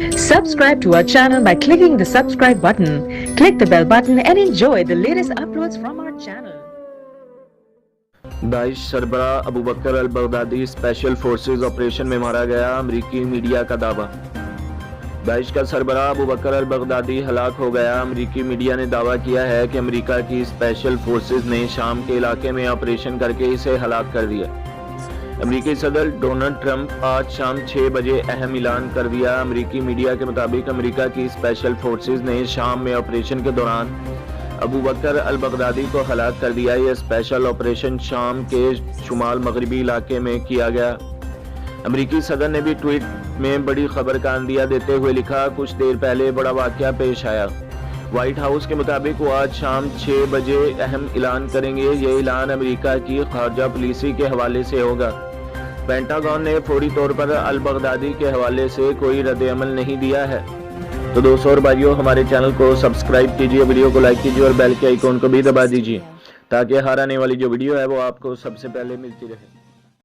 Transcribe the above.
Subscribe to our channel by clicking the subscribe button. Click the bell button and enjoy the latest uploads from our channel. Daesh सरबरा Abu Bakr al Baghdadi special forces operation में मारा गया, अमरीकी media का दावा। Daesh का सरबरा Abu Bakr al Baghdadi हलाक हो गया। अमरीकी मीडिया ने दावा किया है कि अमेरिका की स्पेशल फोर्सेस ने शाम के इलाके में ऑपरेशन करके इसे हलाक कर दिया। अमरीकी सदर डोनाल्ड ट्रंप आज शाम 6 बजे अहम ऐलान कर दिया। अमरीकी मीडिया के मुताबिक अमेरिका की स्पेशल फोर्सेस ने शाम में ऑपरेशन के दौरान अबू बकर अल बगदादी को हलाक कर दिया। यह स्पेशल ऑपरेशन शाम के शुमाल मगरबी इलाके में किया गया। अमरीकी सदर ने भी ट्वीट में बड़ी खबर का अंदिया देते हुए लिखा, कुछ देर पहले बड़ा वाकया पेश आया। व्हाइट हाउस के मुताबिक वो आज शाम 6 बजे अहम ऐलान करेंगे। ये ऐलान अमेरिका की खारजा पॉलिसी के हवाले से होगा। पेंटागन ने फौरी तौर पर अल बगदादी के हवाले से कोई रद्द-ए-अमल नहीं दिया है। तो दोस्तों और भाइयों, हमारे चैनल को सब्सक्राइब कीजिए, वीडियो को लाइक कीजिए और बेल के आइकॉन को भी दबा दीजिए ताकि हर आने वाली जो वीडियो है वो आपको सबसे पहले मिलती रहे।